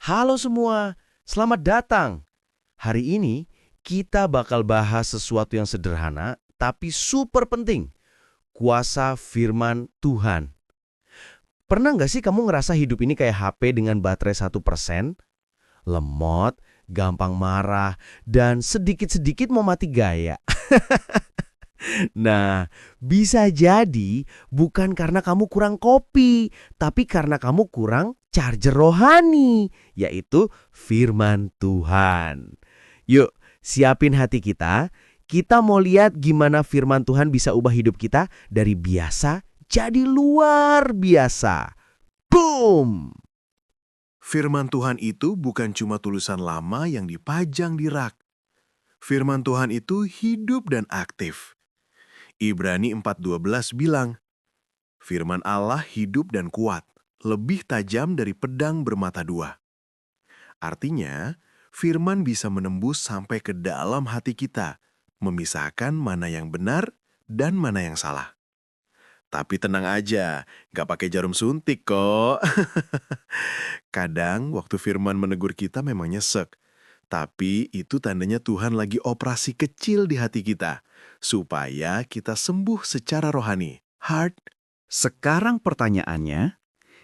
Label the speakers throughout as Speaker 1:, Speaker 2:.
Speaker 1: Halo semua, selamat datang. Hari ini kita bakal bahas sesuatu yang sederhana tapi super penting. Kuasa firman Tuhan. Pernah nggak sih kamu ngerasa hidup ini kayak HP dengan baterai 1%? Lemot, gampang marah, dan sedikit-sedikit mau mati gaya. Nah, bisa jadi bukan karena kamu kurang kopi, tapi karena kamu kurang charger rohani, yaitu firman Tuhan. Yuk, siapin hati kita. Kita mau lihat gimana firman Tuhan bisa ubah hidup kita dari biasa jadi luar biasa. Boom!
Speaker 2: Firman Tuhan itu bukan cuma tulisan lama yang dipajang di rak. Firman Tuhan itu hidup dan aktif. Ibrani 4:12 bilang, firman Allah hidup dan kuat, lebih tajam dari pedang bermata dua. Artinya, firman bisa menembus sampai ke dalam hati kita, memisahkan mana yang benar dan mana yang salah. Tapi tenang aja, nggak pakai jarum suntik kok. Kadang waktu firman menegur kita memang nyesek. Tapi itu tandanya Tuhan lagi operasi kecil di hati kita, supaya kita sembuh secara rohani. Heart.
Speaker 3: Sekarang pertanyaannya,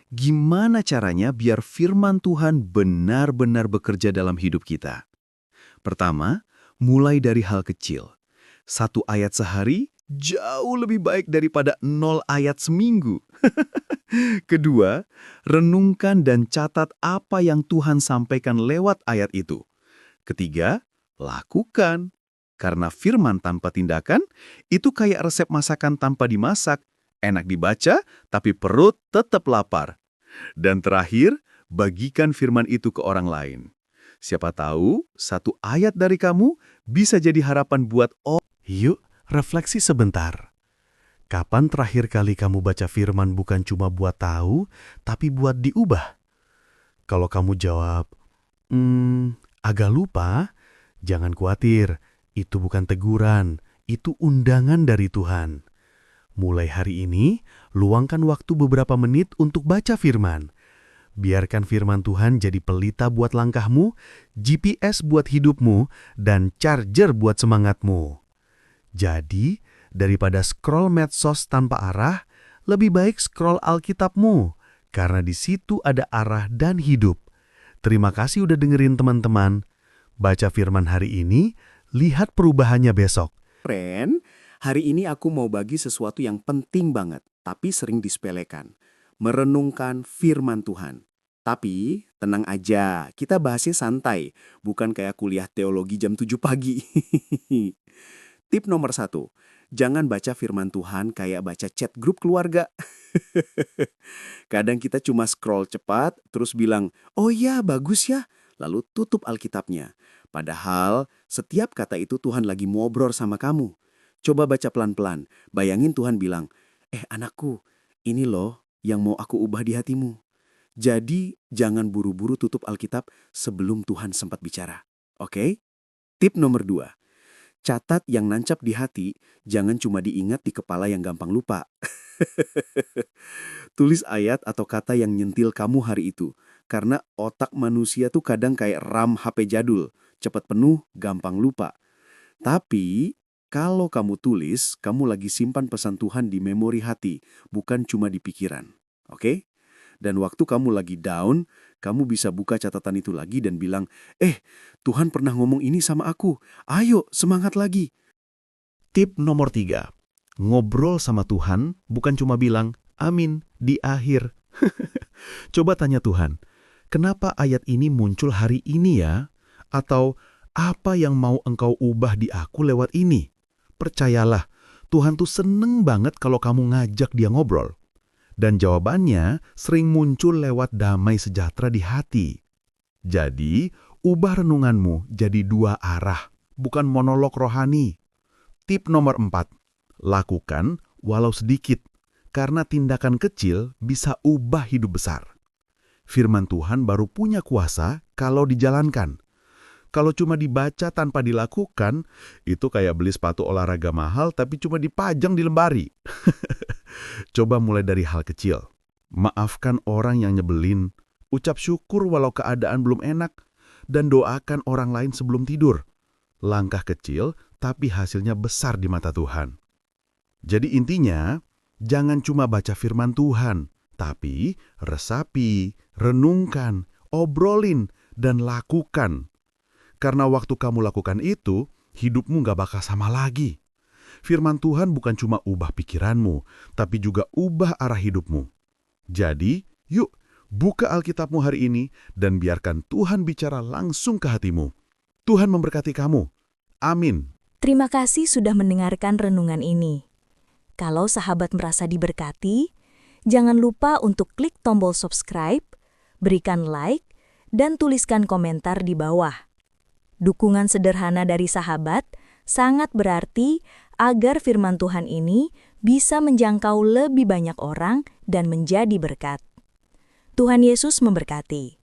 Speaker 3: gimana caranya biar firman Tuhan benar-benar bekerja dalam hidup kita? Pertama, mulai dari hal kecil. 1 ayat sehari jauh lebih baik daripada 0 ayat seminggu. Kedua, renungkan dan catat apa yang Tuhan sampaikan lewat ayat itu. Ketiga, lakukan. Karena firman tanpa tindakan, itu kayak resep masakan tanpa dimasak. Enak dibaca, tapi perut tetap lapar. Dan terakhir, bagikan firman itu ke orang lain. Siapa tahu, 1 ayat dari kamu bisa jadi harapan buat orang.
Speaker 4: Yuk, refleksi sebentar. Kapan terakhir kali kamu baca firman bukan cuma buat tahu, tapi buat diubah? Kalau kamu jawab, agak lupa, jangan khawatir. Itu bukan teguran, itu undangan dari Tuhan. Mulai hari ini, luangkan waktu beberapa menit untuk baca firman. Biarkan firman Tuhan jadi pelita buat langkahmu, GPS buat hidupmu, dan charger buat semangatmu. Jadi, daripada scroll medsos tanpa arah, lebih baik scroll Alkitabmu, karena di situ ada arah dan hidup. Terima kasih udah dengerin teman-teman. Baca firman hari ini, lihat perubahannya besok.
Speaker 5: Ren, hari ini aku mau bagi sesuatu yang penting banget, tapi sering disepelekan. Merenungkan firman Tuhan. Tapi, tenang aja, kita bahasnya santai, bukan kayak kuliah teologi jam 7 pagi. Tip nomor 1, jangan baca firman Tuhan kayak baca chat grup keluarga. Kadang kita cuma scroll cepat, terus bilang, oh ya, bagus ya, lalu tutup Alkitabnya. Padahal, setiap kata itu Tuhan lagi ngobrol sama kamu. Coba baca pelan-pelan, bayangin Tuhan bilang, anakku, ini loh yang mau aku ubah di hatimu. Jadi, jangan buru-buru tutup Alkitab sebelum Tuhan sempat bicara. Oke? Tip nomor 2. Catat yang nancap di hati, jangan cuma diingat di kepala yang gampang lupa. Tulis ayat atau kata yang nyentil kamu hari itu. Karena otak manusia tuh kadang kayak RAM HP jadul. Cepat penuh, gampang lupa. Tapi, kalau kamu tulis, kamu lagi simpan pesan Tuhan di memori hati, bukan cuma di pikiran. Oke? Dan waktu kamu lagi down, kamu bisa buka catatan itu lagi dan bilang, Tuhan pernah ngomong ini sama aku. Ayo, semangat lagi.
Speaker 4: Tip nomor 3. Ngobrol sama Tuhan bukan cuma bilang, amin, di akhir. Coba tanya Tuhan, kenapa ayat ini muncul hari ini ya? Atau, apa yang mau engkau ubah di aku lewat ini? Percayalah, Tuhan tuh seneng banget kalau kamu ngajak dia ngobrol. Dan jawabannya sering muncul lewat damai sejahtera di hati. Jadi, ubah renunganmu jadi 2 arah, bukan monolog rohani. Tip nomor 4. Lakukan walau sedikit, karena tindakan kecil bisa ubah hidup besar. Firman Tuhan baru punya kuasa kalau dijalankan. Kalau cuma dibaca tanpa dilakukan, itu kayak beli sepatu olahraga mahal tapi cuma dipajang di lemari. Coba mulai dari hal kecil. Maafkan orang yang nyebelin, ucap syukur walau keadaan belum enak, dan doakan orang lain sebelum tidur. Langkah kecil, tapi hasilnya besar di mata Tuhan. Jadi intinya, jangan cuma baca firman Tuhan, tapi resapi, renungkan, obrolin, dan lakukan. Karena waktu kamu lakukan itu, hidupmu gak bakal sama lagi. Firman Tuhan bukan cuma ubah pikiranmu, tapi juga ubah arah hidupmu. Jadi, yuk, buka Alkitabmu hari ini dan biarkan Tuhan bicara langsung ke hatimu. Tuhan memberkati kamu. Amin.
Speaker 6: Terima kasih sudah mendengarkan renungan ini. Kalau sahabat merasa diberkati, jangan lupa untuk klik tombol subscribe, berikan like, dan tuliskan komentar di bawah. Dukungan sederhana dari sahabat sangat berarti agar firman Tuhan ini bisa menjangkau lebih banyak orang dan menjadi berkat. Tuhan Yesus memberkati.